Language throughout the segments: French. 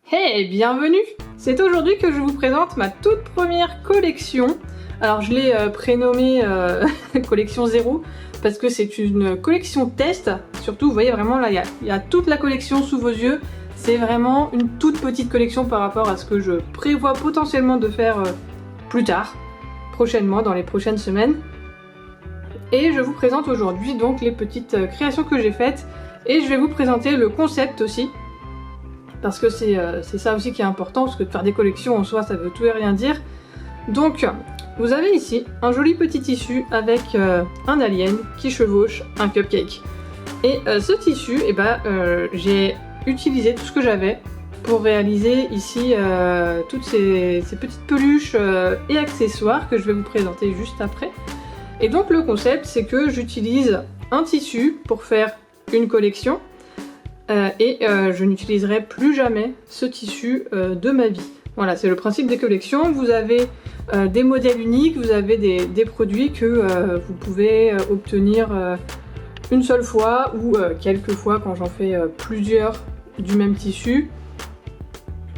Hey, bienvenue! C'est aujourd'hui que je vous présente ma toute première collection. Alors je l'ai prénommée collection 0 parce que c'est une collection test. Surtout, vous voyez vraiment là, il y a toute la collection sous vos yeux. C'est vraiment une toute petite collection par rapport à ce que je prévois potentiellement de faire plus tard, prochainement, dans les prochaines semaines. Et je vous présente aujourd'hui donc les petites créations que j'ai faites et je vais vous présenter le concept aussi. Parce que c'est ça aussi qui est important, parce que de faire des collections en soi ça veut tout et rien dire. Donc vous avez ici un joli petit tissu avec un alien qui chevauche un cupcake. Et ce tissu, j'ai utilisé tout ce que j'avais pour réaliser ici toutes ces petites peluches et accessoires que je vais vous présenter juste après. Et donc le concept c'est que j'utilise un tissu pour faire une collection. Je n'utiliserai plus jamais ce tissu de ma vie. Voilà, c'est le principe des collections. Vous avez des modèles uniques, vous avez des produits que vous pouvez obtenir une seule fois ou quelques fois quand j'en fais plusieurs du même tissu.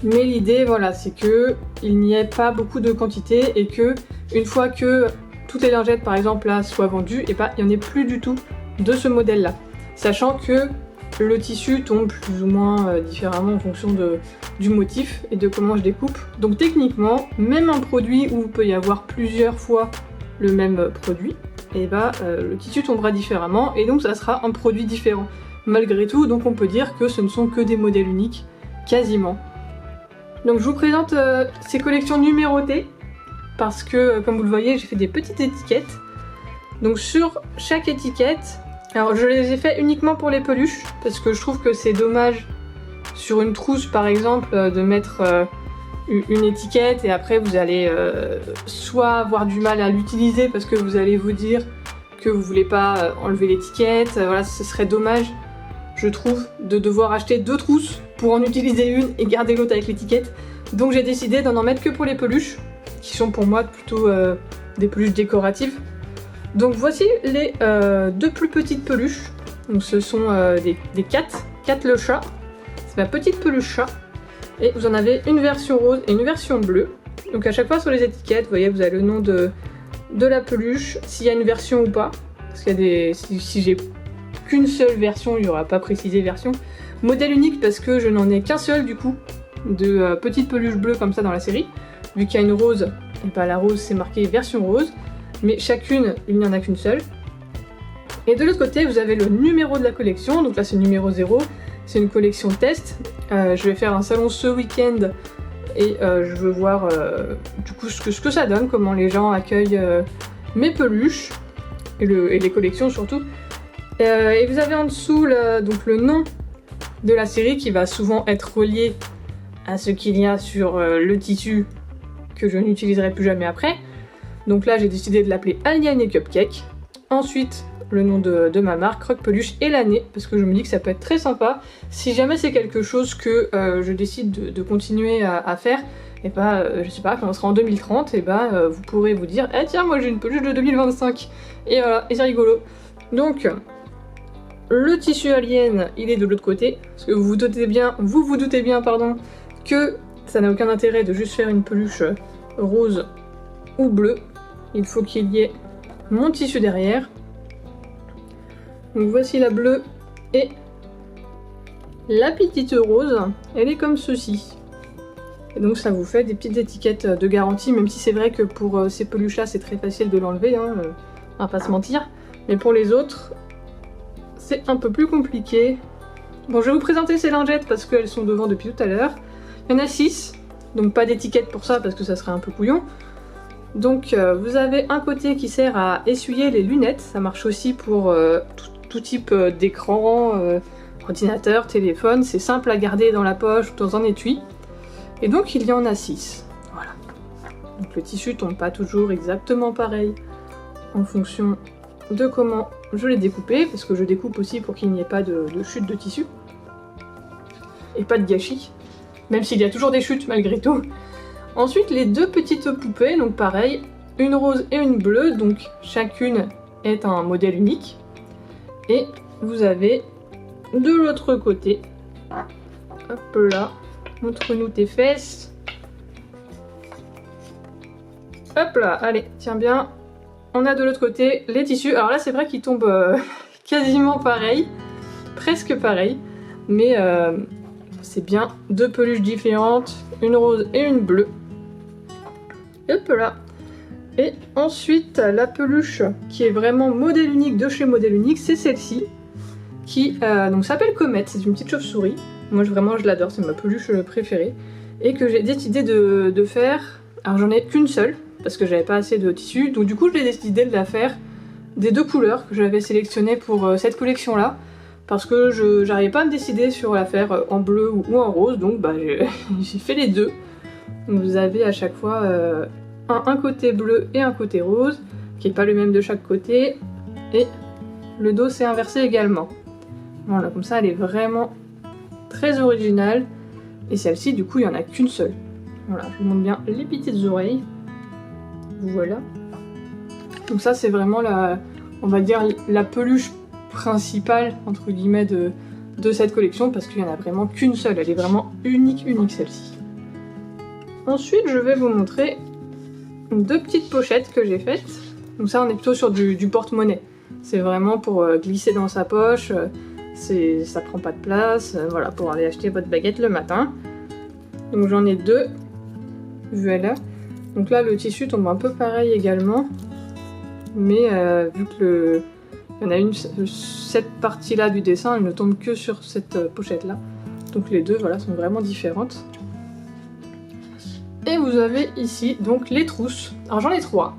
Mais l'idée, voilà, c'est que il n'y ait pas beaucoup de quantité et que une fois que toutes les lingettes, par exemple, là, soient vendues, il n'y en ait plus du tout de ce modèle-là. Sachant que le tissu tombe plus ou moins différemment en fonction du motif et de comment je découpe. Donc techniquement, même un produit où il peut y avoir plusieurs fois le même produit, le tissu tombera différemment et donc ça sera un produit différent. Malgré tout, donc on peut dire que ce ne sont que des modèles uniques, quasiment. Donc je vous présente ces collections numérotées parce que, comme vous le voyez, j'ai fait des petites étiquettes. Donc sur chaque étiquette, alors je les ai fait uniquement pour les peluches parce que je trouve que c'est dommage sur une trousse par exemple de mettre une étiquette et après vous allez soit avoir du mal à l'utiliser parce que vous allez vous dire que vous voulez pas enlever l'étiquette, voilà, ce serait dommage je trouve de devoir acheter deux trousses pour en utiliser une et garder l'autre avec l'étiquette. Donc j'ai décidé d'en mettre que pour les peluches qui sont pour moi plutôt des peluches décoratives. Donc voici les deux plus petites peluches. Donc ce sont des Cat le chat. C'est ma petite peluche chat. Et vous en avez une version rose et une version bleue. Donc à chaque fois sur les étiquettes, vous voyez, vous avez le nom de la peluche, s'il y a une version ou pas. Parce qu'il y a si j'ai qu'une seule version, il n'y aura pas précisé version. Modèle unique parce que je n'en ai qu'un seul du coup de petites peluches bleues comme ça dans la série. Vu qu'il y a une rose, et pas la rose c'est marqué version rose. Mais chacune, il n'y en a qu'une seule. Et de l'autre côté, vous avez le numéro de la collection, donc là c'est le numéro 0, c'est une collection test. Je vais faire un salon ce week-end et je veux voir du coup ce que ça donne, comment les gens accueillent mes peluches, et les collections surtout. Et vous avez en dessous donc le nom de la série qui va souvent être relié à ce qu'il y a sur le tissu que je n'utiliserai plus jamais après. Donc là j'ai décidé de l'appeler Alien et Cupcake. Ensuite le nom de ma marque, Croque Peluche, et l'année, parce que je me dis que ça peut être très sympa. Si jamais c'est quelque chose que je décide de continuer à faire, et je sais pas, quand on sera en 2030, vous pourrez vous dire « Eh tiens, moi j'ai une peluche de 2025 !» Et voilà, et c'est rigolo. Donc le tissu alien, il est de l'autre côté, parce que vous vous doutez bien, que ça n'a aucun intérêt de juste faire une peluche rose ou bleue. Il faut qu'il y ait mon tissu derrière. Donc voici la bleue et la petite rose. Elle est comme ceci. Et donc ça vous fait des petites étiquettes de garantie, même si c'est vrai que pour ces peluches là c'est très facile de l'enlever, hein, on va pas se mentir. Mais pour les autres, c'est un peu plus compliqué. Bon, je vais vous présenter ces lingettes parce qu'elles sont devant depuis tout à l'heure. Il y en a 6, donc pas d'étiquette pour ça parce que ça serait un peu couillon. Donc vous avez un côté qui sert à essuyer les lunettes, ça marche aussi pour tout type d'écran, ordinateur, téléphone, c'est simple à garder dans la poche ou dans un étui. Et donc il y en a 6, voilà. Donc le tissu tombe pas toujours exactement pareil en fonction de comment je l'ai découpé, parce que je découpe aussi pour qu'il n'y ait pas de chute de tissu. Et pas de gâchis, même s'il y a toujours des chutes malgré tout. Ensuite, les deux petites poupées, donc pareil, une rose et une bleue, donc chacune est un modèle unique. Et vous avez de l'autre côté, hop là, Montre-nous tes fesses. Hop là, allez, tiens bien. On a de l'autre côté les tissus. Alors là, c'est vrai qu'ils tombent quasiment pareil. Presque pareil. Mais c'est bien deux peluches différentes. Une rose et une bleue. Hop là. Et ensuite, la peluche qui est vraiment modèle unique de chez Modèle Unique, c'est celle-ci. Qui donc s'appelle Comet. C'est une petite chauve-souris. Moi, vraiment, je l'adore. C'est ma peluche préférée. Et que j'ai décidé de faire... Alors, j'en ai qu'une seule. Parce que j'avais pas assez de tissu, donc du coup j'ai décidé de la faire des deux couleurs que j'avais sélectionnées pour cette collection là, parce que j'arrivais pas à me décider sur la faire en bleu ou en rose, donc bah, j'ai fait les deux. Donc vous avez à chaque fois un côté bleu et un côté rose, qui est pas le même de chaque côté, et le dos s'est inversé également. Voilà, comme ça elle est vraiment très originale, et celle-ci du coup il y en a qu'une seule. Voilà, je vous montre bien les petites oreilles. Voilà. Donc ça c'est vraiment on va dire la peluche principale entre guillemets de cette collection, parce qu'il n'y en a vraiment qu'une seule, elle est vraiment unique celle-ci. Ensuite je vais vous montrer deux petites pochettes que j'ai faites. Donc ça on est plutôt sur du porte-monnaie. C'est vraiment pour glisser dans sa poche, ça prend pas de place, voilà, pour aller acheter votre baguette le matin. Donc j'en ai deux, voilà. Donc là le tissu tombe un peu pareil également, mais vu que il y en a une, cette partie là du dessin elle ne tombe que sur cette pochette là, donc les deux voilà sont vraiment différentes. Et vous avez ici donc les trousses, alors j'en ai trois,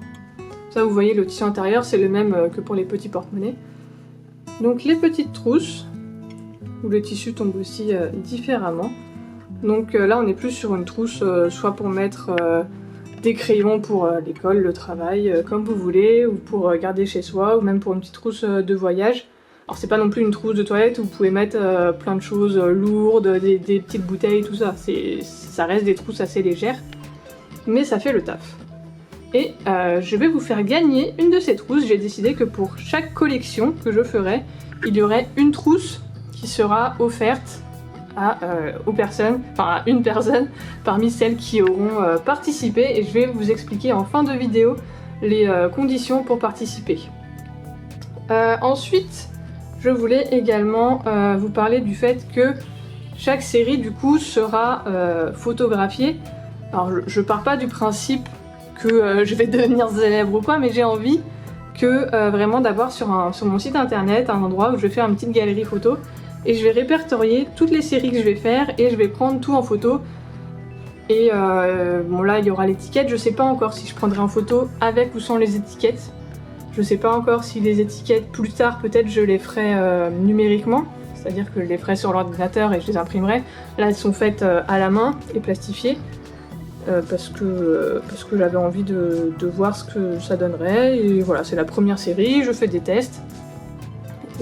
ça vous voyez le tissu intérieur c'est le même que pour les petits porte-monnaies. Donc les petites trousses, où le tissu tombe aussi différemment, donc là on est plus sur une trousse soit pour mettre des crayons pour l'école, le travail, comme vous voulez, ou pour garder chez soi, ou même pour une petite trousse de voyage. Alors c'est pas non plus une trousse de toilette où vous pouvez mettre plein de choses lourdes, des petites bouteilles, tout ça. Ça reste des trousses assez légères, mais ça fait le taf. Et je vais vous faire gagner une de ces trousses. J'ai décidé que pour chaque collection que je ferai, il y aurait une trousse qui sera offerte aux personnes, enfin à une personne parmi celles qui auront participé, et je vais vous expliquer en fin de vidéo les conditions pour participer. Ensuite, je voulais également vous parler du fait que chaque série du coup sera photographiée. Alors je pars pas du principe que je vais devenir célèbre ou quoi, mais j'ai envie que vraiment d'avoir sur mon site internet un endroit où je vais faire une petite galerie photo. Et je vais répertorier toutes les séries que je vais faire et je vais prendre tout en photo. Et bon là il y aura l'étiquette, je sais pas encore si je prendrai en photo avec ou sans les étiquettes. Je sais pas encore si les étiquettes plus tard peut-être je les ferai numériquement. C'est-à-dire que je les ferai sur l'ordinateur et je les imprimerai. Là elles sont faites à la main et plastifiées. Parce que j'avais envie de voir ce que ça donnerait. Et voilà, c'est la première série, je fais des tests.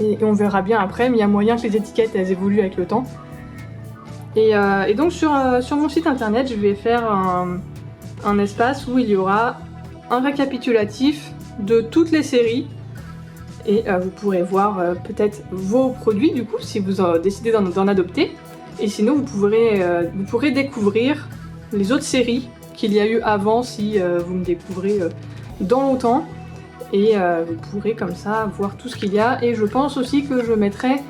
Et on verra bien après, mais il y a moyen que les étiquettes elles évoluent avec le temps. Et donc sur mon site internet, je vais faire un espace où il y aura un récapitulatif de toutes les séries. Et vous pourrez voir peut-être vos produits du coup, si vous décidez d'en adopter. Et sinon vous pourrez découvrir les autres séries qu'il y a eu avant si vous me découvrez dans longtemps. Et vous pourrez comme ça voir tout ce qu'il y a, et je pense aussi que je mettrai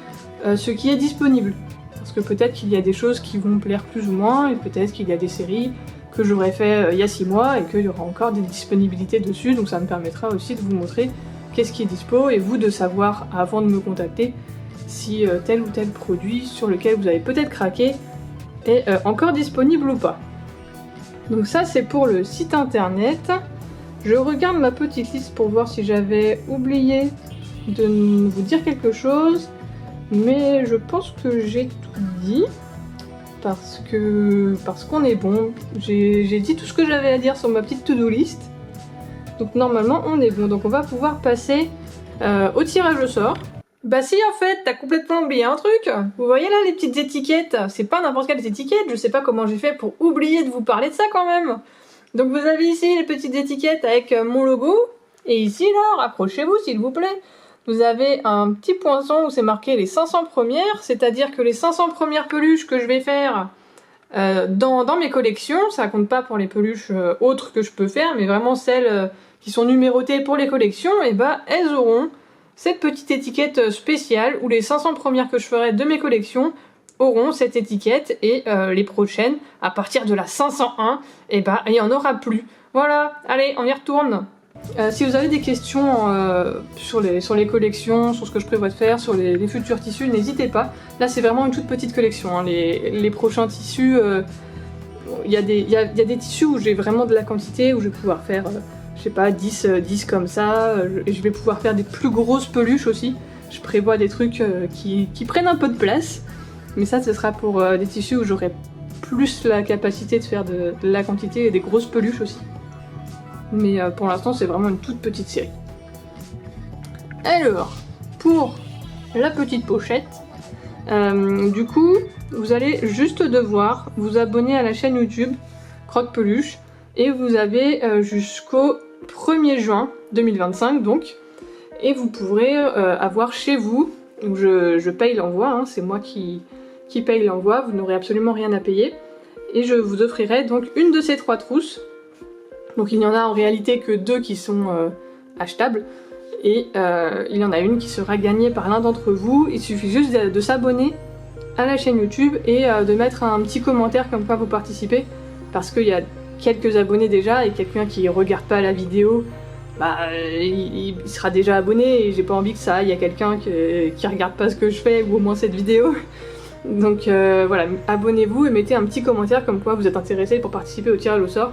ce qui est disponible, parce que peut-être qu'il y a des choses qui vont plaire plus ou moins, et peut-être qu'il y a des séries que j'aurais fait il y a 6 mois et qu'il y aura encore des disponibilités dessus, donc ça me permettra aussi de vous montrer qu'est-ce qui est dispo, et vous de savoir avant de me contacter si tel ou tel produit sur lequel vous avez peut-être craqué est encore disponible ou pas. Donc ça c'est pour le site internet. Je regarde ma petite liste pour voir si j'avais oublié de vous dire quelque chose, mais je pense que j'ai tout dit, parce qu'on est bon. J'ai dit tout ce que j'avais à dire sur ma petite to-do list, donc normalement on est bon. Donc on va pouvoir passer au tirage au sort. Bah si en fait, t'as complètement oublié un truc. Vous voyez là les petites étiquettes, c'est pas n'importe quelles étiquettes, je sais pas comment j'ai fait pour oublier de vous parler de ça quand même. Donc vous avez ici les petites étiquettes avec mon logo, et ici là, rapprochez-vous s'il vous plaît, vous avez un petit poinçon où c'est marqué les 500 premières, c'est-à-dire que les 500 premières peluches que je vais faire, dans mes collections. Ça compte pas pour les peluches autres que je peux faire, mais vraiment celles qui sont numérotées pour les collections, et bah elles auront cette petite étiquette spéciale où les 500 premières que je ferai de mes collections auront cette étiquette, et les prochaines, à partir de la 501, et bah il n'y en aura plus. Voilà, allez, on y retourne. Si vous avez des questions sur les collections, sur ce que je prévois de faire, sur les futurs tissus, n'hésitez pas. Là c'est vraiment une toute petite collection, hein. Les prochains tissus, il y a des tissus où j'ai vraiment de la quantité, où je vais pouvoir faire, je sais pas, 10 comme ça, et je vais pouvoir faire des plus grosses peluches aussi. Je prévois des trucs qui prennent un peu de place, mais ça ce sera pour des tissus où j'aurai plus la capacité de faire de la quantité et des grosses peluches aussi. Mais pour l'instant c'est vraiment une toute petite série. Alors, pour la petite pochette, du coup, vous allez juste devoir vous abonner à la chaîne YouTube Croque Peluche, et vous avez jusqu'au 1er juin 2025 donc, et vous pourrez avoir chez vous, où je paye l'envoi, hein, c'est moi qui paye l'envoi, vous n'aurez absolument rien à payer, et je vous offrirai donc une de ces 3 trousses. Donc il n'y en a en réalité que 2 qui sont achetables, et il y en a une qui sera gagnée par l'un d'entre vous. Il suffit juste de s'abonner à la chaîne YouTube et de mettre un petit commentaire comme quoi vous participez, parce qu'il y a quelques abonnés déjà, et quelqu'un qui regarde pas la vidéo, bah il sera déjà abonné, et j'ai pas envie que ça aille à quelqu'un qui regarde pas ce que je fais, ou au moins cette vidéo. Donc voilà, abonnez-vous et mettez un petit commentaire comme quoi vous êtes intéressé pour participer au tirage au sort.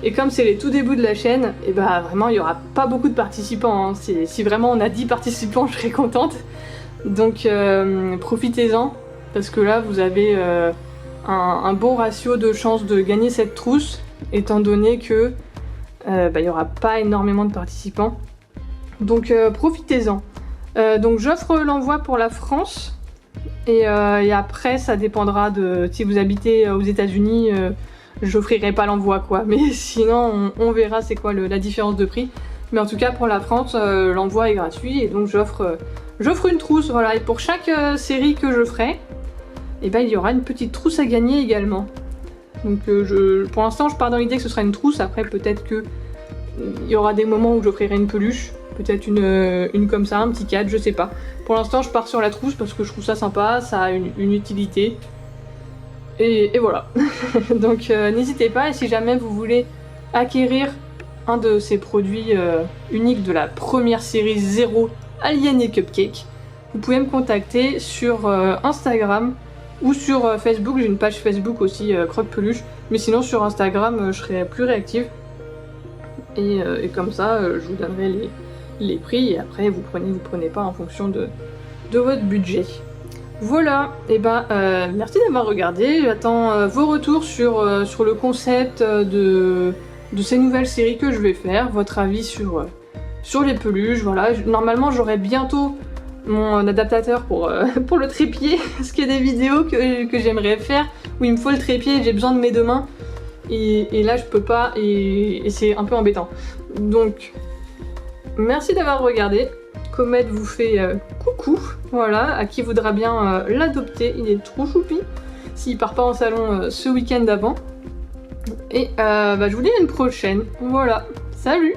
Et comme c'est les tout débuts de la chaîne, et bah vraiment il y aura pas beaucoup de participants, hein. Si vraiment on a 10 participants, je serais contente. Donc profitez-en, parce que là vous avez un bon ratio de chances de gagner cette trousse, étant donné que il y aura pas énormément de participants. Donc profitez-en. Donc j'offre l'envoi pour la France, et après ça dépendra de si vous habitez aux États-Unis. J'offrirai pas l'envoi quoi, mais sinon on verra c'est quoi la différence de prix. Mais en tout cas pour la France, l'envoi est gratuit, et donc j'offre une trousse, voilà. Et pour chaque série que je ferai, et ben il y aura une petite trousse à gagner également. Donc pour l'instant je pars dans l'idée que ce sera une trousse. Après peut-être que il y aura des moments où j'offrirai une peluche, peut-être une comme ça, un petit cadre, je sais pas. Pour l'instant je pars sur la trousse parce que je trouve ça sympa, ça a une utilité. Et voilà. Donc n'hésitez pas, et si jamais vous voulez acquérir un de ces produits uniques de la première série 0 Alien et Cupcake, vous pouvez me contacter sur Instagram ou sur Facebook. J'ai une page Facebook aussi, Croque Peluche, mais sinon sur Instagram je serai plus réactive, et comme ça je vous donnerai les prix, et après vous prenez pas en fonction de votre budget. Voilà, et merci d'avoir regardé. J'attends vos retours sur le concept de ces nouvelles séries que je vais faire, votre avis sur les peluches. Voilà, normalement j'aurai bientôt mon adaptateur pour le trépied, parce qu'il y a des vidéos que j'aimerais faire où il me faut le trépied et j'ai besoin de mes 2 mains, et là je peux pas, et c'est un peu embêtant. Donc merci d'avoir regardé. Comet vous fait coucou, voilà, à qui voudra bien l'adopter, il est trop choupi, s'il part pas en salon ce week-end avant. Et je vous dis à une prochaine, voilà, salut!